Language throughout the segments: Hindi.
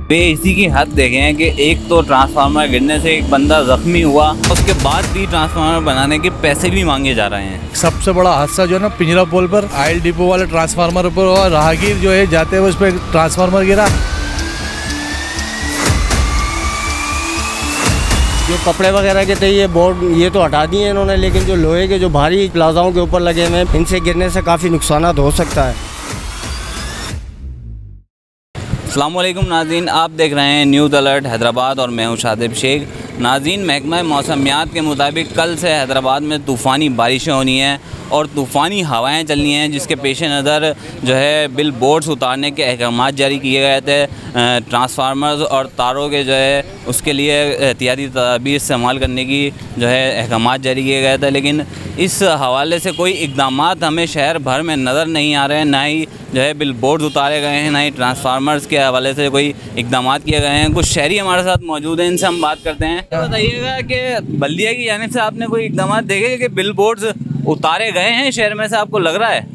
बेइज्जती की हद देखें हैं कि एक तो ट्रांसफार्मर गिरने से एक बंदा ज़ख्मी हुआ, उसके बाद भी ट्रांसफार्मर बनाने के पैसे भी मांगे जा रहे हैं। सबसे बड़ा हादसा जो है ना पिंजरा पोल पर आयल डिपो वाले ट्रांसफार्मर पर हुआ। राहगीर जो है जाते हुए उस पर ट्रांसफार्मर गिरा। जो कपड़े वगैरह के थे ये बोर्ड ये तो हटा दिए इन्होंने, लेकिन जो लोहे के जो भारी प्लाजाओं के ऊपर लगे हुए हैं इनसे गिरने से काफ़ी नुकसान हो सकता है। अस्सलामुअलैकुम नाज़रीन, आप देख रहे हैं न्यूज़ अलर्ट हैदराबाद और मैं हूं शादिब शेख। नाज़रीन, महकमा मौसमियात के मुताबिक कल से हैदराबाद में तूफ़ानी बारिशें होनी हैं और तूफ़ानी हवाएं चलनी हैं, जिसके पेश नज़र जो है बिल बोर्ड्स उतारने के अहकाम जारी किए गए थे। ट्रांसफार्मर्स और तारों के जो है उसके लिए एहतियाती तदाबीर इस्तेमाल करने की जो है अहकाम जारी किए गए थे, लेकिन इस हवाले से कोई इक़दाम हमें शहर भर में नज़र नहीं आ रहे हैं। ना ही जो है बिल बोर्ड्स उतारे गए हैं, ना ही ट्रांसफार्मर्स के हवाले से कोई इक़दाम किए गए हैं। कुछ शहरी हमारे साथ मौजूद हैं, इनसे हम बात करते हैं। बताइएगा कि बल्दिया की जानिब से आपने कोई इक़दाम देखे कि बिल बोर्ड्स उतारे गए हैं शहर में से, आपको लग रहा है?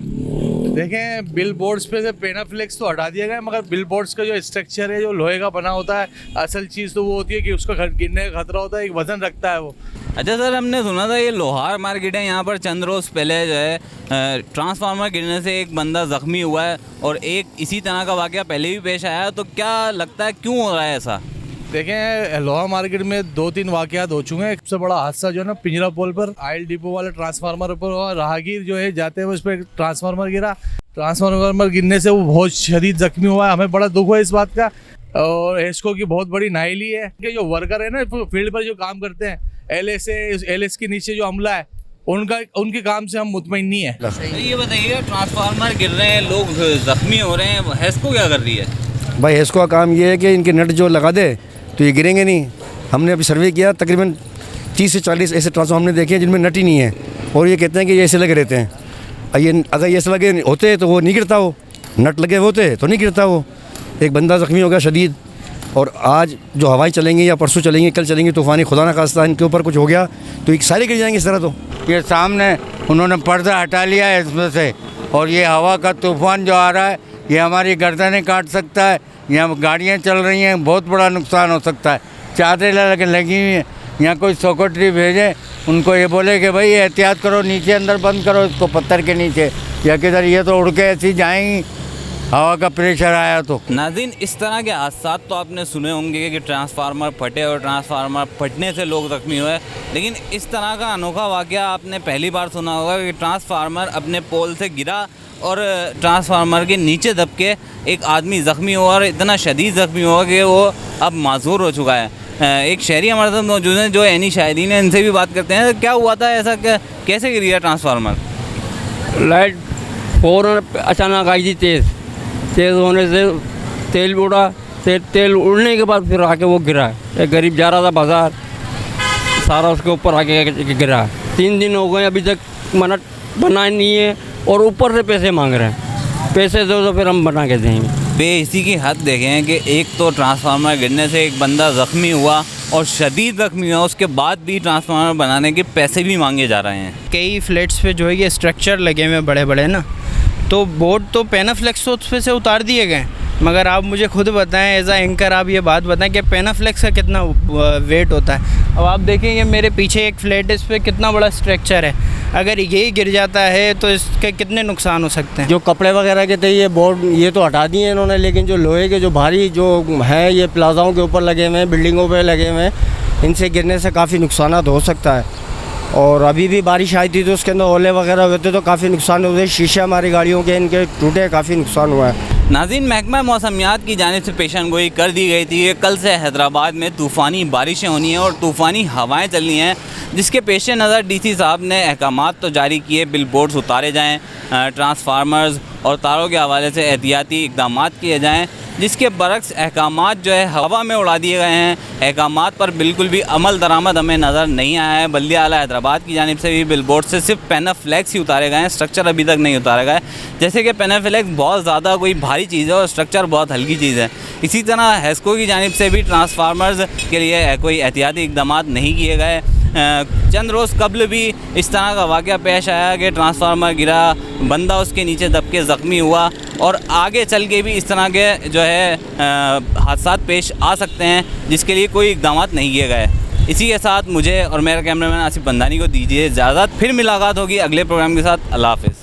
देखें, बिल बोर्ड्स पे से पेनाफ्लेक्स तो हटा दिया गया है, मगर बिल बोर्ड्स का जो स्ट्रक्चर है जो लोहे का बना होता है, असल चीज़ तो वो होती है कि उसका गिरने का खतरा होता है, एक वजन रखता है वो। अच्छा सर, हमने सुना था ये लोहार मार्केट है, यहाँ पर चंद रोज़ पहले जो है ट्रांसफार्मर गिरने से एक बंदा ज़ख्मी हुआ है और एक इसी तरह का वाक़या पहले भी पेश आया, तो क्या लगता है क्यों हो रहा है ऐसा? देखें, लोहा मार्केट में 2-3 वाक़यात हो चुके हैं। सबसे बड़ा हादसा जो है ना पिंजरा पोल पर आयल डिपो वाले ट्रांसफार्मर पर हुआ। राहगीर जो है जाते हुए उस पर ट्रांसफार्मर गिरा। ट्रांसफार्मर गिरने से वो बहुत शदीद जख्मी हुआ है। हमें बड़ा दुख हुआ इस बात का, और एस्को की बहुत बड़ी नाइली है कि जो वर्कर है ना फील्ड पर जो काम करते हैं, एलएस के नीचे जो अमला है उनके काम से हम मुतमईन नहीं है। ये बताइएगा, ट्रांसफार्मर गिर रहे हैं, लोग ज़ख्मी हो रहे हैं, हेस्को क्या कर रही है? भाई हेस्को का काम ये है कि इनके नट जो लगा दे तो ये गिरेंगे नहीं। हमने अभी सर्वे किया, तकरीबन 30 से 40 ऐसे ट्रांसफार्मर हमने देखे हैं जिनमें नट ही नहीं है, और ये कहते हैं कि ये ऐसे लगे रहते हैं। ये अगर ये ऐसे लगे होते तो वो नहीं गिरता, हो नट लगे होते तो नहीं गिरता वो। एक बंदा ज़ख्मी हो गया शदीद, और आज जो हवाएं चलेंगी या परसों चलेंगी, कल चलेंगी तूफ़ानी, खुदा ना खास्ता इनके ऊपर कुछ हो गया तो एक सारे गिर जाएंगे इस तरह। तो ये सामने उन्होंने पर्दा हटा लिया है इसमें से, और ये हवा का तूफ़ान जो आ रहा है ये हमारी गर्दनें काट सकता है। यहाँ गाड़ियाँ चल रही हैं, बहुत बड़ा नुकसान हो सकता है। चादरें लगी हुई हैं, यहाँ कोई सेक्रेटरी भेजे, उनको ये बोले कि भाई एहतियात करो, नीचे अंदर बंद करो इसको पत्थर के नीचे, या किधर ये तो उड़ के ऐसी जाएंगी हवा का प्रेशर आया तो। नाज़रीन, इस तरह के हादसा तो आपने सुने होंगे कि ट्रांसफार्मर फटे और ट्रांसफार्मर फटने से लोग ज़ख्मी हुए, लेकिन इस तरह का अनोखा वाक़या आपने पहली बार सुना होगा कि ट्रांसफार्मर अपने पोल से गिरा और ट्रांसफार्मर के नीचे दब के एक आदमी ज़ख्मी हुआ, और इतना शदीद ज़ख्मी हुआ कि वो अब माजूर हो चुका है। एक शहरी हमारे साथ मौजूद हैं जो एनी शाहिदीन है, इनसे भी बात करते हैं। क्या हुआ था ऐसा, कैसे गिर गया ट्रांसफार्मर? लाइट फ़ौरन अचानक आई थी, तेज़ होने से तेल उड़ा, तेल उड़ने के बाद फिर आके वो गिरा। एक गरीब जा रहा था बाज़ार, सारा उसके ऊपर आके गिरा। 3 दिन हो गए अभी तक मन्नत बना नहीं है, और ऊपर से पैसे मांग रहे हैं। पैसे दो तो फिर हम बना के देंगे। बेइज्जती की हद देखें हैं कि एक तो ट्रांसफार्मर गिरने से एक बंदा ज़ख्मी हुआ और शदीद ज़ख्मी हुआ, उसके बाद भी ट्रांसफार्मर बनाने के पैसे भी मांगे जा रहे हैं। कई फ्लैट्स पे जो है ये स्ट्रक्चर लगे हुए बड़े बड़े ना, तो बोर्ड तो पेनाफ्लेक्स तो उस पे से उतार दिए गए, मगर आप मुझे खुद बताएं एज आ एंकर, आप ये बात बताएं कि पेनाफ्लेक्स का कितना वेट होता है। अब आप देखेंगे मेरे पीछे एक फ्लैट है, इस पर कितना बड़ा स्ट्रक्चर है, अगर यही गिर जाता है तो इसके कितने नुकसान हो सकते हैं। जो कपड़े वगैरह के थे ये बोर्ड ये तो हटा दिए इन्होंने, लेकिन जो लोहे के जो भारी जो है ये प्लाजाओं के ऊपर लगे हुए हैं, बिल्डिंगों पे लगे हुए हैं, इनसे गिरने से काफ़ी नुकसान हो सकता है। और अभी भी बारिश आई थी तो उसके अंदर ओले वगैरह हुए थे तो काफ़ी नुकसान हुए। शीशे हमारी गाड़ियों के इनके टूटे, काफ़ी नुकसान हुआ है। नाज़रीन, महकमा मौसमियात की जानिब से पेशन गोई कर दी गई थी कि कल से हैदराबाद में तूफ़ानी बारिशें होनी हैं और तूफ़ानी हवाएं चलनी हैं, जिसके पेश नज़र डीसी साहब ने अहकाम तो जारी किए, बिल बोर्ड्स उतारे जाएँ, ट्रांसफार्मर्स और तारों के हवाले से एहतियाती इक़दाम किए जाएँ, जिसके बरक्स अहकाम जो है हवा में उड़ा दिए गए हैं। अहकाम पर बिल्कुल भी अमल दरामद हमें नज़र नहीं आया है। बल्दिया आला हैदराबाद की जानिब से भी बिल बोर्ड से सिर्फ पेनाफ्लेक्स ही उतारे गए हैं, स्ट्रक्चर अभी तक नहीं उतारे गए। जैसे कि पेनाफ्लेक्स बहुत ज़्यादा कोई भारी चीज़ है और स्ट्रक्चर बहुत हल्की चीज़ है। इसी तरह हेस्को की जानिब से भी ट्रांसफार्मर्स के लिए कोई एहतियाती इक़दाम नहीं किए गए। चंद रोज़ कबल भी इस तरह का वाक़या पेश आया कि ट्रांसफार्मर गिरा, बंदा उसके नीचे दब के ज़ख्मी हुआ, और आगे चल के भी इस तरह के जो है हादसा पेश आ सकते हैं, जिसके लिए कोई इक़दाम नहीं किए गए। इसी के साथ मुझे और मेरा कैमरामैन आसिफ बंदानी को दीजिए इजाज़त। फिर मुलाकात होगी अगले प्रोग्राम के साथ। अल्लाह हाफ़िज़।